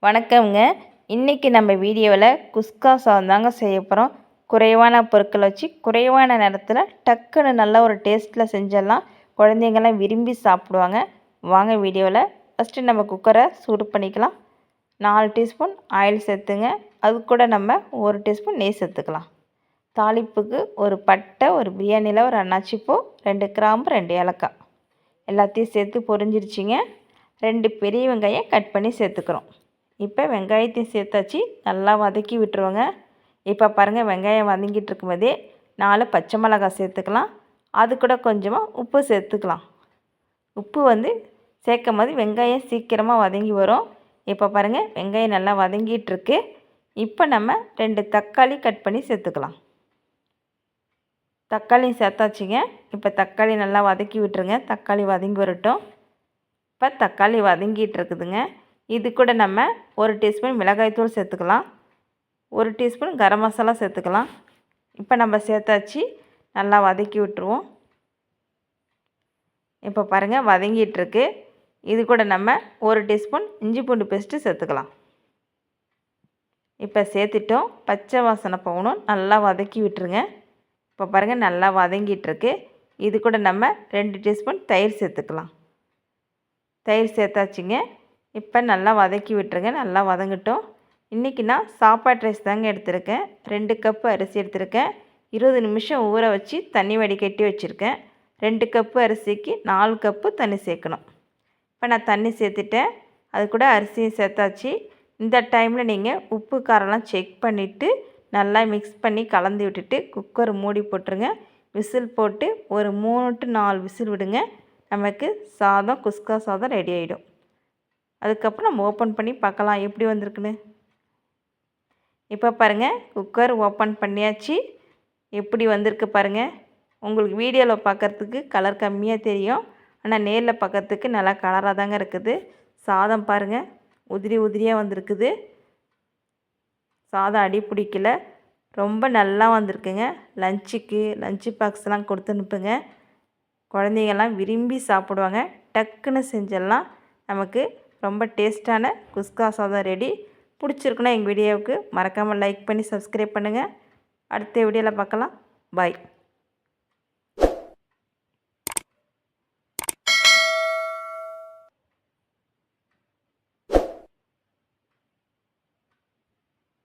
வணக்கம்ங்க. இன்றைக்கி நம்ம வீடியோவில் குஸ்கா சாதம் தாங்க செய்ய போகிறோம். குறைவான பொருட்களை வச்சு குறைவான நேரத்தில் டக்குன்னு நல்ல ஒரு டேஸ்ட்டில் செஞ்சிடலாம். குழந்தைங்கள்லாம் விரும்பி சாப்பிடுவாங்க. வாங்க வீடியோவில் ஃபஸ்ட்டு நம்ம குக்கரை சூடு பண்ணிக்கலாம். 4 டீஸ்பூன் ஆயில் சேர்த்துங்க. அது கூட நம்ம 1 டீஸ்பூன் நெய் சேர்த்துக்கலாம். தாளிப்புக்கு ஒரு பட்டை, ஒரு பிரியாணியில் ஒரு அன்னாச்சிப்பூ, 2 கிராம்பு, 2 ஏலக்காய் எல்லாத்தையும் சேர்த்து பொரிஞ்சிருச்சிங்க. 2 பெரிய வெங்காயம் கட் பண்ணி சேர்த்துக்கிறோம். இப்போ வெங்காயத்தையும் சேர்த்தாச்சு, நல்லா வதக்கி விட்டுருவோங்க. இப்போ பாருங்கள், வெங்காயம் வதங்கிட்டு இருக்கும்போதே 4 பச்சை மிளகாய் சேர்த்துக்கலாம். அது கூட கொஞ்சமாக உப்பு சேர்த்துக்கலாம். உப்பு சேர்க்கும் போது வெங்காயம் சீக்கிரமாக வதங்கி வரும். இப்போ பாருங்கள், வெங்காயம் நல்லா வதங்கிட்டுருக்கு. இப்போ நம்ம 2 தக்காளி கட் பண்ணி சேர்த்துக்கலாம். தக்காளியும் சேர்த்தாச்சுங்க. இப்போ தக்காளி நல்லா வதக்கி விட்டுருங்க. தக்காளி வதங்கி வரட்டும். இப்போ தக்காளி வதங்கிட்டு இருக்குதுங்க. இது கூட நம்ம 1 டீஸ்பூன் மிளகாய்த்தூள் சேர்த்துக்கலாம். 1 டீஸ்பூன் கரம் மசாலா சேர்த்துக்கலாம். இப்போ நம்ம சேர்த்தாச்சு, நல்லா வதக்கி விட்டுருவோம். இப்போ பாருங்கள், வதங்கிட்டுருக்கு. இது கூட நம்ம 1 டீஸ்பூன் இஞ்சி பூண்டு பேஸ்ட்டு சேர்த்துக்கலாம். இப்போ சேர்த்துட்டோம். பச்சை வாசனை போகணும், நல்லா வதக்கி விட்டுருங்க. இப்போ பாருங்கள், நல்லா வதங்கிட்டுருக்கு. இது கூட நம்ம 2 டீஸ்பூன் தயிர் சேர்த்துக்கலாம். தயிர் சேர்த்தாச்சுங்க. இப்போ நல்லா வதக்கி விட்டுருங்க. நல்லா வதங்கட்டும். இன்றைக்கி நான் சாப்பாட்டு ரைஸ் தாங்க எடுத்திருக்கேன். 2 கப்பு அரிசி எடுத்திருக்கேன். 20 நிமிஷம் ஊற வச்சு தண்ணி வடிகட்டி வச்சுருக்கேன். 2 கப்பு அரிசிக்கு 4 கப்பு தண்ணி சேர்க்கணும். இப்போ நான் தண்ணி சேர்த்துட்டேன். அது கூட அரிசியும் சேர்த்தாச்சு. இந்த டைமில் நீங்கள் உப்பு காரம்லாம் செக் பண்ணிவிட்டு நல்லா மிக்ஸ் பண்ணி கலந்து விட்டுட்டு குக்கர் மூடி போட்டுருங்க. விசில் போட்டு ஒரு 3 to 4 விசில் விடுங்க. நமக்கு சாதம், குஸ்கா சாதம் ரெடி ஆகிடும். அதுக்கப்புறம் நம்ம ஓப்பன் பண்ணி பார்க்கலாம் எப்படி வந்திருக்குன்னு. இப்போ பாருங்கள், குக்கர் ஓப்பன் பண்ணியாச்சு. எப்படி வந்திருக்கு பாருங்கள். உங்களுக்கு வீடியோவில் பார்க்குறதுக்கு கலர் கம்மியாக தெரியும், ஆனால் நேரில் பார்க்குறதுக்கு நல்லா கலராக தாங்க இருக்குது. சாதம் பாருங்கள், உதிரி உதிரியாக வந்திருக்குது. சாதம் அடி பிடிக்கல, ரொம்ப நல்லா வந்திருக்குங்க. லஞ்சு பாக்ஸ்லாம் கொடுத்து அனுப்புங்க. குழந்தைங்கள்லாம் விரும்பி சாப்பிடுவாங்க. டக்குன்னு செஞ்சிடலாம். நமக்கு ரொம்ப டேஸ்ட்டான குஸ்கா சாதம் ரெடி. பிடிச்சிருக்குன்னா எங்கள் வீடியோவுக்கு மறக்காமல் லைக் பண்ணி சப்ஸ்கிரைப் பண்ணுங்கள். அடுத்த வீடியோவில் பார்க்கலாம். பாய்.